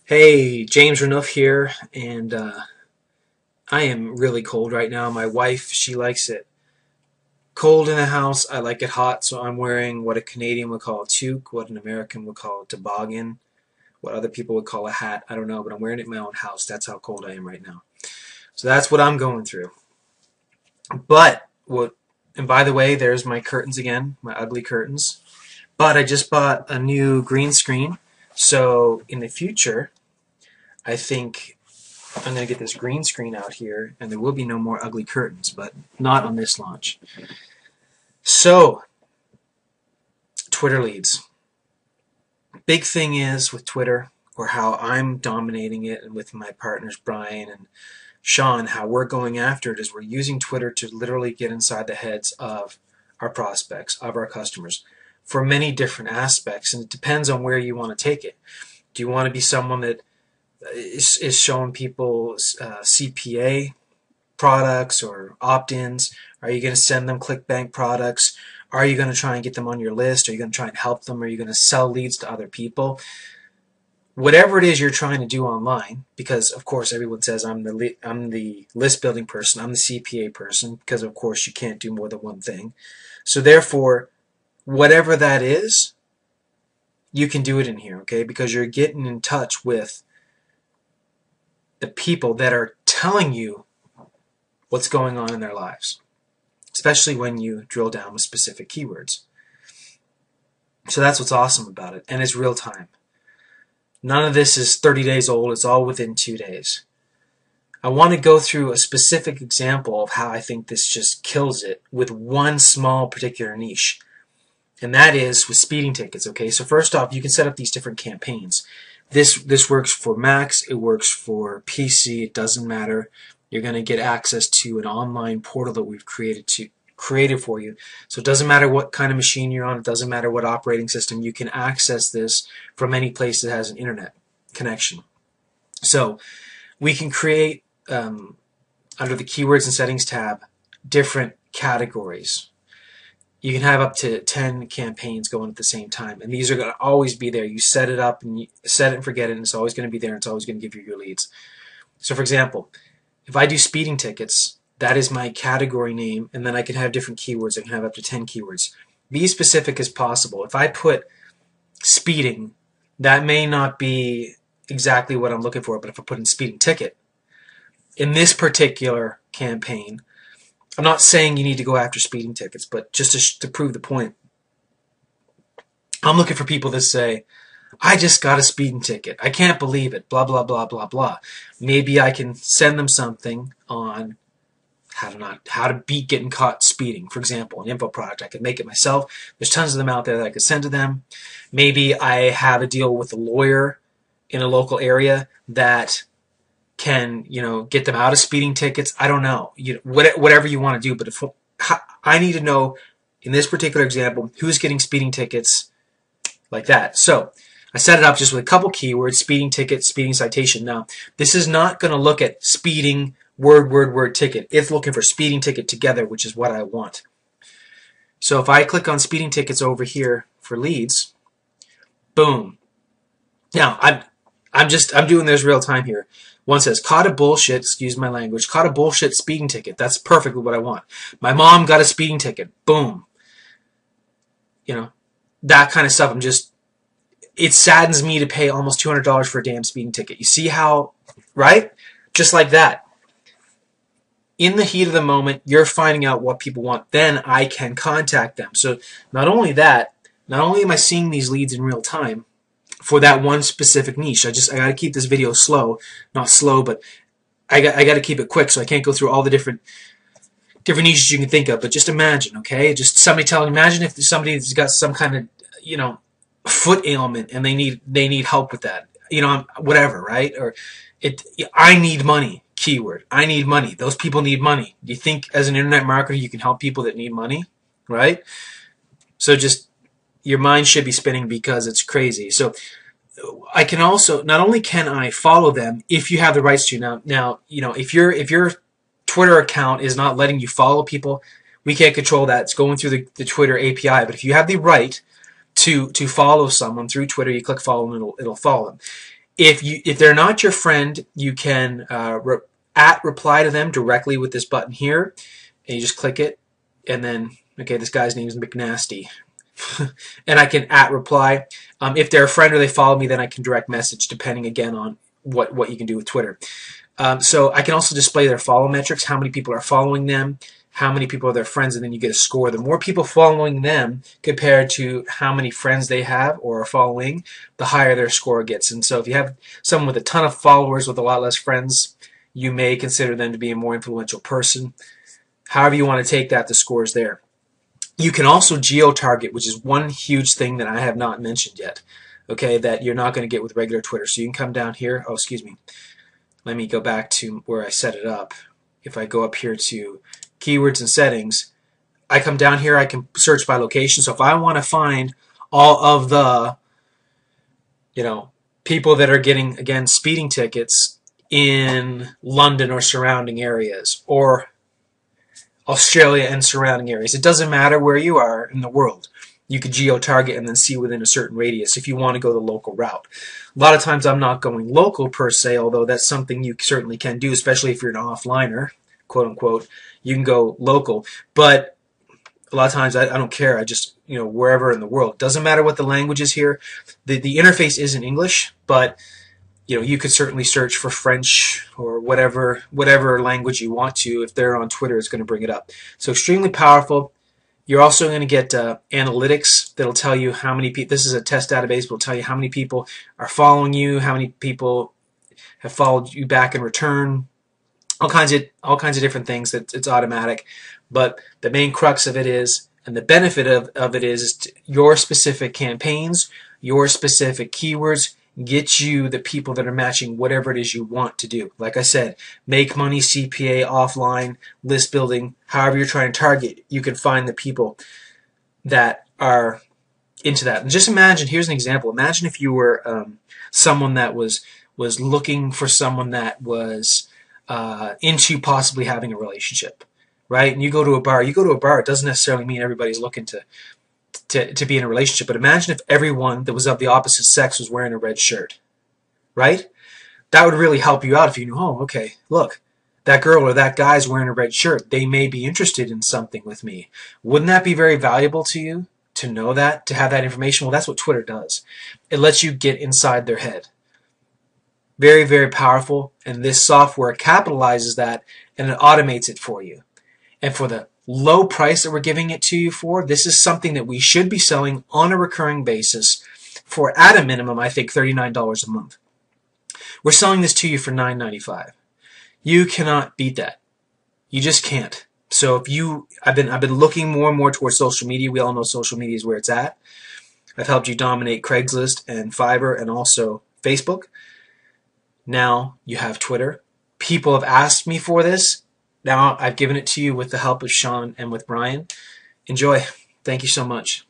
Hey, James Renouf here, and I am really cold right now. My wife, she likes it cold in the house. I like it hot, so I'm wearing what a Canadian would call a toque, what an American would call a toboggan, what other people would call a hat. I don't know, but I'm wearing it in my own house. That's how cold I am right now. So that's what I'm going through. And by the way, there's my curtains again, my ugly curtains. But I just bought a new green screen, so in the future, I think I'm going to get this green screen out here, and there will be no more ugly curtains, but not on this launch. So, Twitter leads. Big thing is with Twitter, or how I'm dominating it, and with my partners Brian and Shawn, how we're going after it is we're using Twitter to literally get inside the heads of our prospects, of our customers, for many different aspects, and it depends on where you want to take it. Do you want to be someone that is showing people CPA products or opt-ins? Are you going to send them ClickBank products? Are you going to try and get them on your list? Are you going to try and help them? Are you going to sell leads to other people? Whatever it is you're trying to do online, because of course everyone says I'm the list building person, I'm the CPA person, because of course you can't do more than one thing. So therefore, whatever that is, you can do it in here, okay? Because you're getting in touch with the people that are telling you what's going on in their lives, especially when you drill down with specific keywords. So that's what's awesome about it, and it's real time. None of this is 30 days old. It's all within 2 days. I want to go through a specific example of how I think this just kills it with one small particular niche, and that is with speeding tickets. Okay, so first off, you can set up these different campaigns. This works for Macs, it works for PC, it doesn't matter. You're going to get access to an online portal that we've created for you. So it doesn't matter what kind of machine you're on, it doesn't matter what operating system, you can access this from any place that has an internet connection. So we can create, under the Keywords and Settings tab, different categories. You can have up to 10 campaigns going at the same time, and these are going to always be there. You set it up, and you set it and forget it, and it's always going to be there, and it's always going to give you your leads. So for example, if I do speeding tickets, that is my category name, and then I can have different keywords. I can have up to 10 keywords. Be as specific as possible. If I put speeding, that may not be exactly what I'm looking for, but if I put in speeding ticket, in this particular campaign, I'm not saying you need to go after speeding tickets, but just to prove the point, I'm looking for people that say, I just got a speeding ticket. I can't believe it, blah, blah, blah, blah, blah. Maybe I can send them something on how to beat getting caught speeding, for example, an info product. I could make it myself. There's tons of them out there that I could send to them. Maybe I have a deal with a lawyer in a local area that can, get them out of speeding tickets. I don't know. Whatever you want to do, but if I need to know, in this particular example, who's getting speeding tickets like that. So I set it up just with a couple keywords: speeding ticket, speeding citation. Now, this is not going to look at speeding word ticket. It's looking for speeding ticket together, which is what I want. So if I click on speeding tickets over here for leads, boom. Now I'm doing this real time here. One says, caught a bullshit, excuse my language, caught a bullshit speeding ticket. That's perfectly what I want. My mom got a speeding ticket. Boom. That kind of stuff. It saddens me to pay almost $200 for a damn speeding ticket. You see how, right? Just like that. In the heat of the moment, you're finding out what people want. Then I can contact them. So not only that, not only am I seeing these leads in real time, for that one specific niche. I got to keep this video slow, not slow, but I got to keep it quick, so I can't go through all the different niches you can think of. But just imagine, okay? Just somebody imagine if somebody's got some kind of foot ailment and they need help with that, whatever, right? Or I need money. Keyword: I need money. Those people need money. Do you think as an internet marketer you can help people that need money, right? So just your mind should be spinning because it's crazy. So I can also, not only can I follow them if you have the rights to. Now if your Twitter account is not letting you follow people, we can't control that. It's going through the Twitter API. But if you have the right to follow someone through Twitter, you click follow and it'll follow them. If they're not your friend, you can reply to them directly with this button here, and you just click it, and then, okay, this guy's name is McNasty. And I can reply. If they're a friend or they follow me, then I can direct message, depending again on what you can do with Twitter. So I can also display their follow metrics, how many people are following them, how many people are their friends, and then you get a score. The more people following them compared to how many friends they have or are following, the higher their score gets. And so if you have someone with a ton of followers with a lot less friends, you may consider them to be a more influential person. However you want to take that, the score is there. You can also geo-target, which is one huge thing that I have not mentioned yet, okay, that you're not going to get with regular Twitter. So you can come down here. Oh, excuse me. Let me go back to where I set it up. If I go up here to keywords and settings, I come down here, I can search by location. So if I want to find all of the, people that are getting, again, speeding tickets in London or surrounding areas, or Australia and surrounding areas. It doesn't matter where you are in the world. You could geo-target and then see within a certain radius if you want to go the local route. A lot of times I'm not going local per se, although that's something you certainly can do, especially if you're an offliner, quote unquote. You can go local. But a lot of times I don't care. I just, wherever in the world. It doesn't matter what the language is here. The interface is in English, but you could certainly search for French or whatever language you want to. If they're on Twitter, it's going to bring it up. So extremely powerful. You're also going to get analytics that'll tell you how many people. This is a test database. But will tell you how many people are following you, how many people have followed you back in return. All kinds of different things. It's automatic. But the main crux of it is, and the benefit of it is your specific campaigns, your specific keywords. Get you the people that are matching whatever it is you want to do. Like I said, make money, CPA, offline, list building, however you're trying to target, you can find the people that are into that. And just imagine, here's an example. Imagine if you were someone that was looking for someone that was into possibly having a relationship, right? And you go to a bar. It doesn't necessarily mean everybody's looking to be in a relationship, but imagine if everyone that was of the opposite sex was wearing a red shirt, right? That would really help you out if you knew, oh, okay, look, that girl or that guy's wearing a red shirt. They may be interested in something with me. Wouldn't that be very valuable to you to know that, to have that information? Well, that's what Twitter does. It lets you get inside their head. Very, very powerful, and this software capitalizes that, and it automates it for you. And for the low price that we're giving it to you for, this is something that we should be selling on a recurring basis for, at a minimum, I think $39 a month. We're selling this to you for $9.95. You cannot beat that. You just can't. So I've been looking more and more towards social media. We all know social media is where it's at. I've helped you dominate Craigslist and Fiverr and also Facebook. Now you have Twitter. People have asked me for this. Now I've given it to you with the help of Shawn and with Brian. Enjoy. Thank you so much.